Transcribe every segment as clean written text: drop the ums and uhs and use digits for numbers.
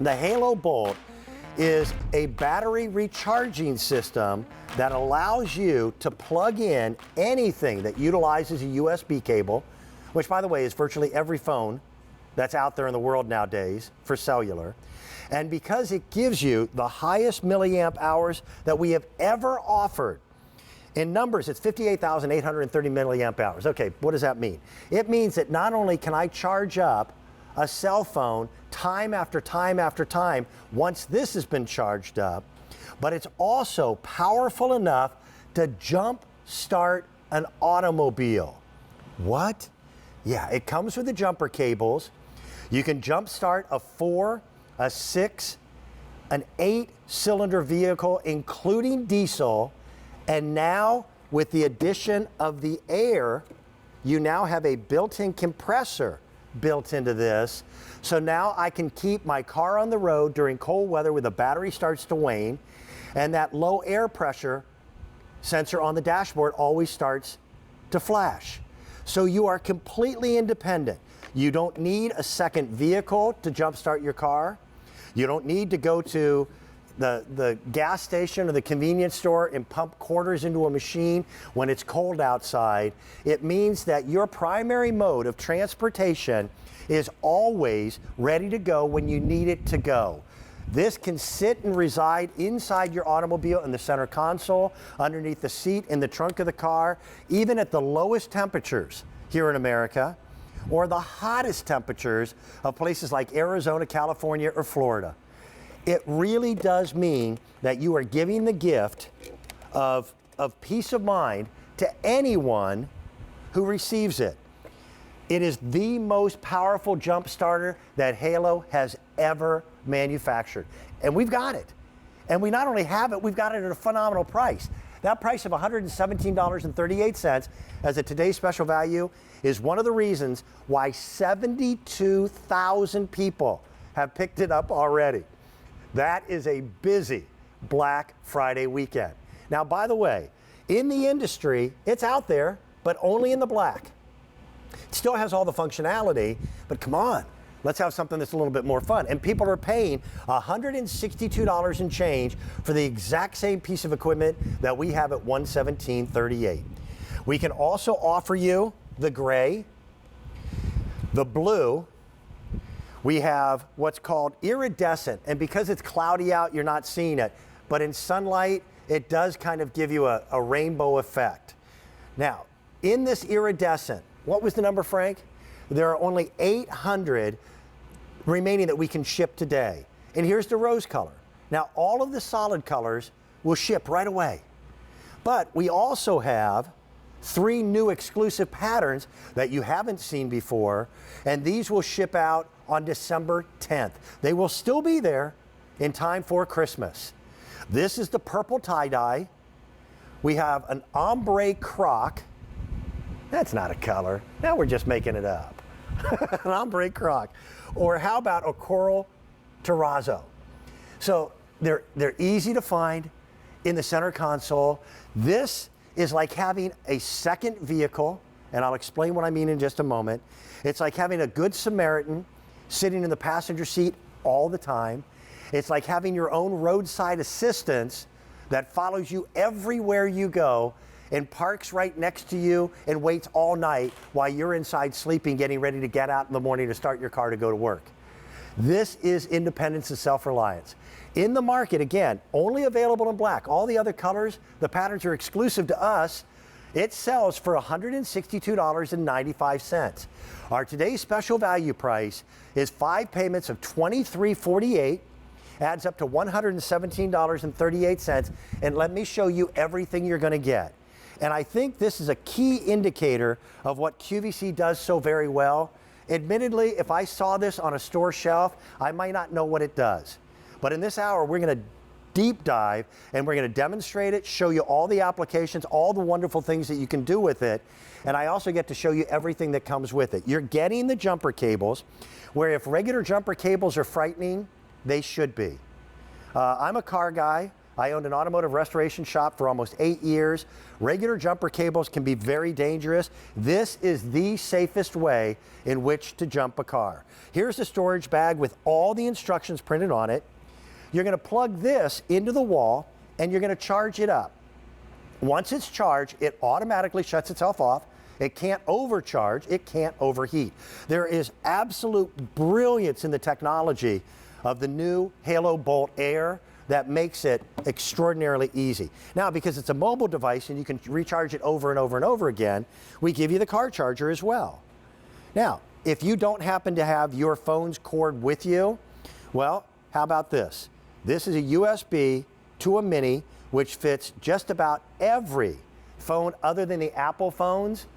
The Halo Bolt is a battery recharging system that allows you to plug in anything that utilizes a USB cable, which, by the way, is virtually every phone that's out there in the world nowadays for cellular. And because it gives you the highest milliamp hours that we have ever offered, in numbers, it's 58,830 milliamp hours. Okay, what does that mean? It means that not only can I charge up a cell phone time after time after time once this has been charged up, but it's also powerful enough to jump start an automobile. What? Yeah, it comes with the jumper cables. You can jump start a 4, a 6, an 8-cylinder vehicle, including diesel. And now, with the addition of the air, you now have a built-in compressor built into this. So now I can keep my car on the road during cold weather when the battery starts to wane, and that low air pressure sensor on the dashboard always starts to flash. So you are completely independent. You don't need a second vehicle to jumpstart your car. You don't need to go to the gas station or the convenience store and pump quarters into a machine when it's cold outside. It means that your primary mode of transportation is always ready to go when you need it to go. This can sit and reside inside your automobile in the center console, underneath the seat, in the trunk of the car, even at the lowest temperatures here in America, or the hottest temperatures of places like Arizona, California, or Florida. It really does mean that you are giving the gift of peace of mind to anyone who receives it. It is the most powerful jump starter that Halo has ever manufactured. And we've got it. And we not only have it, we've got it at a phenomenal price. That price of $117.38 as a today's special value is one of the reasons why 72,000 people have picked it up already. That is a busy Black Friday weekend. Now, by the way, in the industry, it's out there, but only in the black. It still has all the functionality, but come on, let's have something that's a little bit more fun. And people are paying $162 and change for the exact same piece of equipment that we have at $117.38. We can also offer you the gray, the blue. We have what's called iridescent, and because it's cloudy out, you're not seeing it. But in sunlight, it does kind of give you a rainbow effect. Now, in this iridescent, what was the number, Frank? There are only 800 remaining that we can ship today. And here's the rose color. Now, all of the solid colors will ship right away. But we also have 3 new exclusive patterns that you haven't seen before, and these will ship out on December 10th. They will still be there in time for Christmas. This is the purple tie-dye. We have an ombre croc. That's not a color. Now we're just making it up. An ombre croc. Or how about a coral terrazzo? So they're easy to find in the center console. This is like having a second vehicle, and I'll explain what I mean in just a moment. It's like having a good Samaritan sitting in the passenger seat all the time. It's like having your own roadside assistance that follows you everywhere you go and parks right next to you and waits all night while you're inside sleeping, getting ready to get out in the morning to start your car to go to work. This is independence and self-reliance. In the market, again, only available in black. All the other colors, the patterns are exclusive to us. It sells for $162.95. Our today's special value price is 5 payments of $23.48, adds up to $117.38. And let me show you everything you're going to get. And I think this is a key indicator of what QVC does so very well. Admittedly, if I saw this on a store shelf, I might not know what it does. But in this hour, we're going to deep dive and we're going to demonstrate it, show you all the applications, all the wonderful things that you can do with it. And I also get to show you everything that comes with it. You're getting the jumper cables, where if regular jumper cables are frightening, they should be. I'm a car guy. I owned an automotive restoration shop for almost 8 years. Regular jumper cables can be very dangerous. This is the safest way in which to jump a car. Here's the storage bag with all the instructions printed on it. You're going to plug this into the wall and you're going to charge it up. Once it's charged, it automatically shuts itself off. It can't overcharge, it can't overheat. There is absolute brilliance in the technology of the new Halo Bolt Air that makes it extraordinarily easy. Now, because it's a mobile device and you can recharge it over and over and over again, we give you the car charger as well. Now, if you don't happen to have your phone's cord with you, well, how about this? This is a USB to a Mini, which fits just about every phone other than the Apple phones.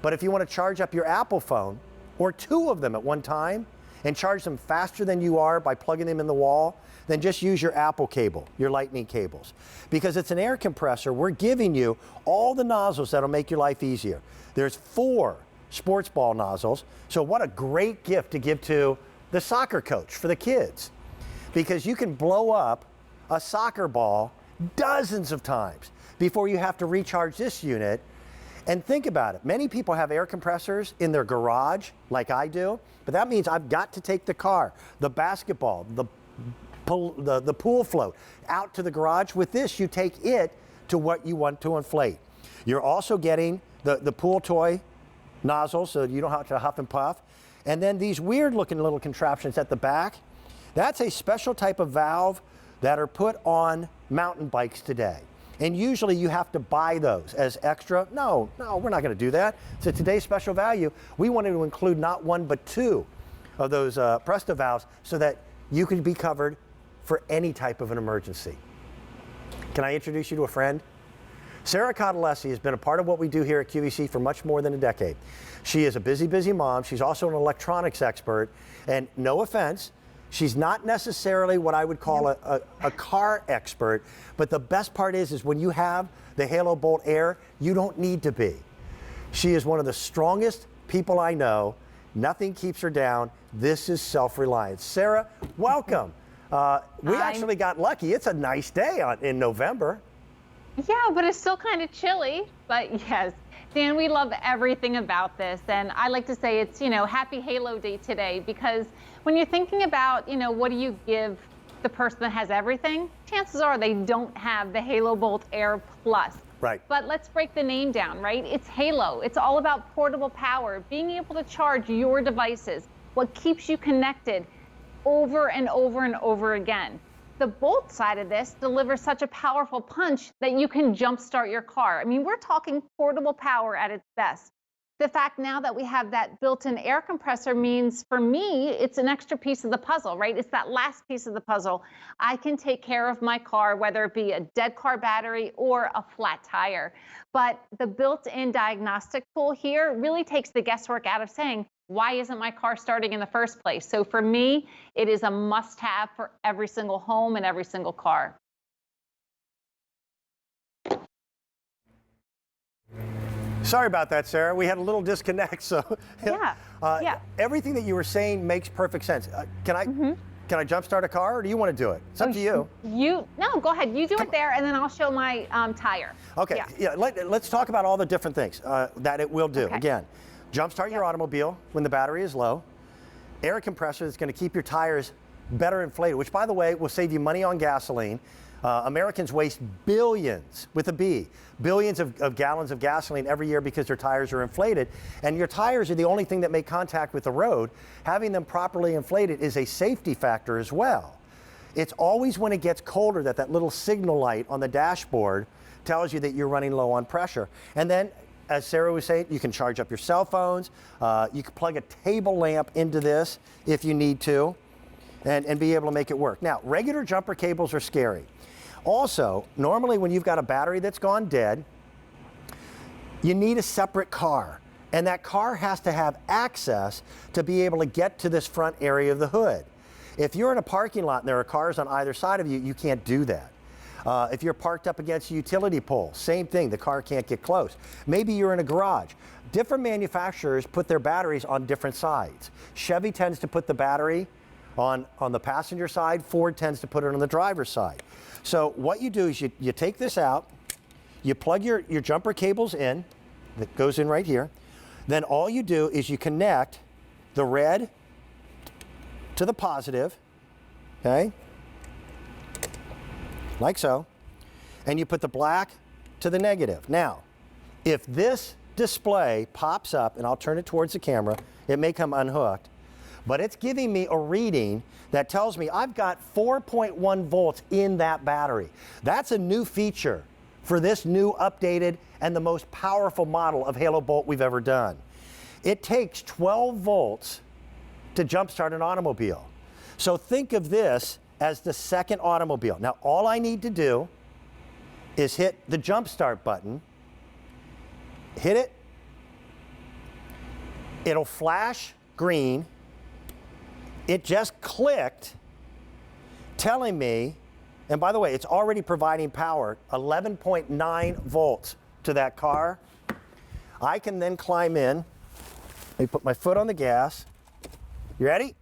But if you want to charge up your Apple phone, or 2 of them at one time, and charge them faster than you are by plugging them in the wall, then just use your Apple cable, your Lightning cables. Because it's an air compressor, we're giving you all the nozzles that'll make your life easier. There's 4 sports ball nozzles, so what a great gift to give to the soccer coach for the kids. Because you can blow up a soccer ball dozens of times before you have to recharge this unit. And think about it, many people have air compressors in their garage, like I do, but that means I've got to take the car, the basketball, the pool float out to the garage. With this, you take it to what you want to inflate. You're also getting the pool toy nozzle, so you don't have to huff and puff. And then these weird looking little contraptions at the back, that's a special type of valve that are put on mountain bikes today. And usually you have to buy those as extra. No, we're not going to do that. So today's special value, we wanted to include not 1 but 2 of those Presto valves so that you can be covered for any type of an emergency. Can I introduce you to a friend? Sarah Cottalesi has been a part of what we do here at QVC for much more than a decade. She is a busy mom. She's also an electronics expert. And no offense, she's not necessarily what I would call a car expert, but the best part is when you have the Halo Bolt Air, you don't need to be. She is one of the strongest people I know. Nothing keeps her down. This is self-reliance. Sarah, welcome. We actually got lucky. It's a nice day in November. Yeah, but it's still kind of chilly. But yes, Dan, we love everything about this. And I like to say it's, happy Halo Day today, because when you're thinking about, what do you give the person that has everything, chances are they don't have the Halo Bolt Air Plus. Right. But let's break the name down, right? It's Halo. It's all about portable power, being able to charge your devices, what keeps you connected over and over and over again. The Bolt side of this delivers such a powerful punch that you can jumpstart your car. I mean, we're talking portable power at its best. The fact now that we have that built-in air compressor means, for me, it's an extra piece of the puzzle, right? It's that last piece of the puzzle. I can take care of my car, whether it be a dead car battery or a flat tire. But the built-in diagnostic tool here really takes the guesswork out of saying, why isn't my car starting in the first place? So for me, it is a must-have for every single home and every single car. Sorry about that, Sarah. We had a little disconnect. So yeah. Everything that you were saying makes perfect sense. Can I jumpstart a car, or do you want to do it? It's up to you. No, go ahead. You do it there, and then I'll show my tire. Okay. Yeah. Let's talk about all the different things that it will do. Okay. Again, jumpstart your automobile when the battery is low. Air compressor that's going to keep your tires better inflated, which, by the way, will save you money on gasoline. Americans waste billions, with a B, billions of gallons of gasoline every year because their tires are inflated. And your tires are the only thing that make contact with the road. Having them properly inflated is a safety factor as well. It's always when it gets colder that little signal light on the dashboard tells you that you're running low on pressure. And then, as Sarah was saying, you can charge up your cell phones. You can plug a table lamp into this if you need to, and be able to make it work. Now, regular jumper cables are scary. Also, normally when you've got a battery that's gone dead, you need a separate car. And that car has to have access to be able to get to this front area of the hood. If you're in a parking lot and there are cars on either side of you, you can't do that. If you're parked up against a utility pole, same thing, the car can't get close. Maybe you're in a garage. Different manufacturers put their batteries on different sides. Chevy tends to put the battery on the passenger side. Ford tends to put it on the driver's side. So what you do is you take this out, you plug your jumper cables in, that goes in right here. Then all you do is you connect the red to the positive, okay? Like so. And you put the black to the negative. Now, if this display pops up, and I'll turn it towards the camera, it may come unhooked, but it's giving me a reading that tells me I've got 4.1 volts in that battery. That's a new feature for this new updated and the most powerful model of Halo Bolt we've ever done. It takes 12 volts to jumpstart an automobile. So think of this as the second automobile. Now, all I need to do is hit the jumpstart button, hit it, it'll flash green. It just clicked, telling me, and by the way, it's already providing power, 11.9 volts to that car. I can then climb in. Let me put my foot on the gas. You ready?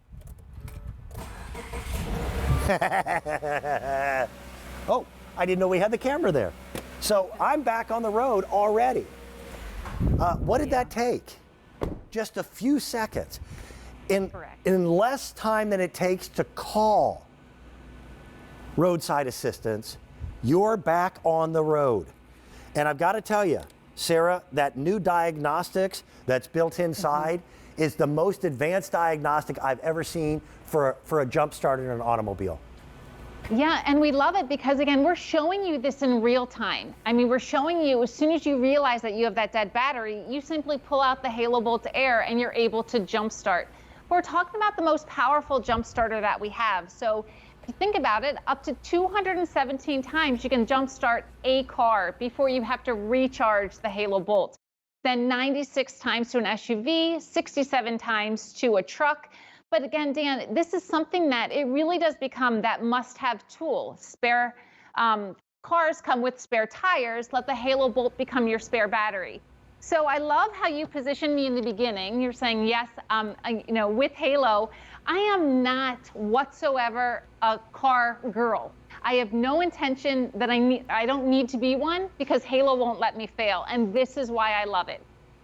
Oh, I didn't know we had the camera there. So I'm back on the road already. What did that take? Just a few seconds. In less time than it takes to call roadside assistance, you're back on the road. And I've got to tell you, Sarah, that new diagnostics that's built inside is the most advanced diagnostic I've ever seen for a jump start in an automobile. Yeah, and we love it because, again, we're showing you this in real time. I mean, we're showing you as soon as you realize that you have that dead battery, you simply pull out the Halo Bolt Air and you're able to jumpstart. We're talking about the most powerful jump starter that we have. So if you think about it, up to 217 times you can jumpstart a car before you have to recharge the Halo Bolt. Then 96 times to an SUV, 67 times to a truck. But again, Dan, this is something that it really does become that must-have tool. Spare cars come with spare tires. Let the Halo Bolt become your spare battery. So I love how you positioned me in the beginning. You're saying, yes, with Halo, I am not whatsoever a car girl. I have no intention that I don't need to be one because Halo won't let me fail. And this is why I love it.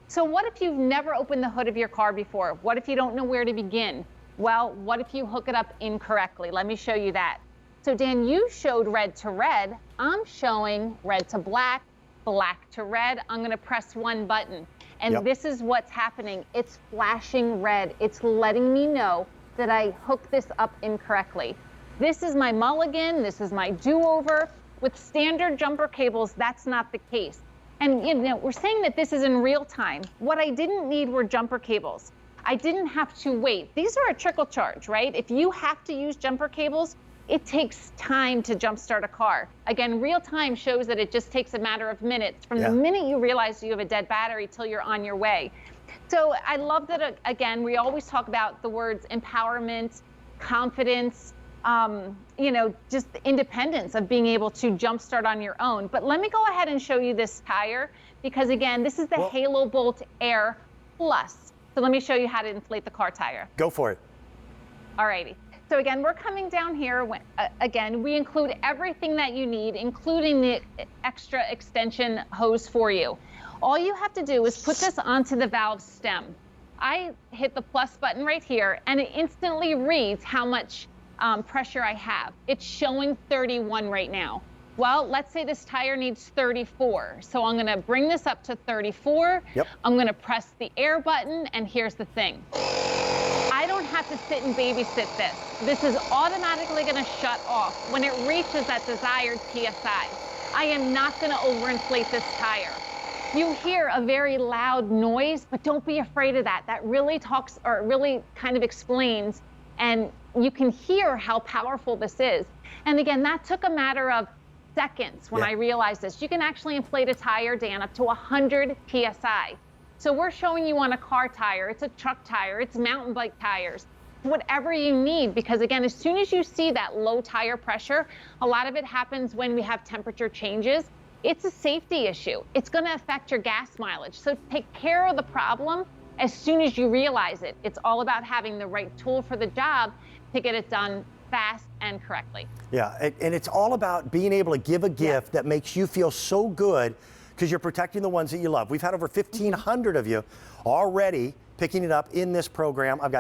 So what if you've never opened the hood of your car before? What if you don't know where to begin? Well, what if you hook it up incorrectly? Let me show you that. So Dan, you showed red to red. I'm showing red to black, black to red. I'm gonna press one button. And This is what's happening. It's flashing red. It's letting me know that I hooked this up incorrectly. This is my mulligan. This is my do-over. With standard jumper cables, that's not the case. And we're saying that this is in real time. What I didn't need were jumper cables. I didn't have to wait. These are a trickle charge, right? If you have to use jumper cables, it takes time to jumpstart a car. Again, real time shows that it just takes a matter of minutes from the minute you realize you have a dead battery till you're on your way. So I love that, again, we always talk about the words empowerment, confidence, just the independence of being able to jumpstart on your own. But let me go ahead and show you this tire because, again, this is the Halo Bolt Air Plus. So let me show you how to inflate the car tire. Go for it. All righty. So again, we're coming down here. Again, we include everything that you need, including the extra extension hose for you. All you have to do is put this onto the valve stem. I hit the plus button right here, and it instantly reads how much pressure I have. It's showing 31 right now. Well, let's say this tire needs 34. So I'm gonna bring this up to 34. I'm gonna press the air button, and here's the thing. I don't have to sit and babysit this. This is automatically gonna shut off when it reaches that desired PSI. I am not gonna overinflate this tire. You hear a very loud noise, but don't be afraid of that. That really talks, or really kind of explains, and you can hear how powerful this is. And again, that took a matter of seconds when I realized this. You can actually inflate a tire, Dan, up to 100 PSI. So we're showing you on a car tire, it's a truck tire, it's mountain bike tires, whatever you need, because again, as soon as you see that low tire pressure, a lot of it happens when we have temperature changes. It's a safety issue. It's gonna affect your gas mileage. So take care of the problem as soon as you realize it. It's all about having the right tool for the job to get it done fast and correctly. Yeah, and it's all about being able to give a gift that makes you feel so good because you're protecting the ones that you love. We've had over 1,500 of you already picking it up in this program. I've got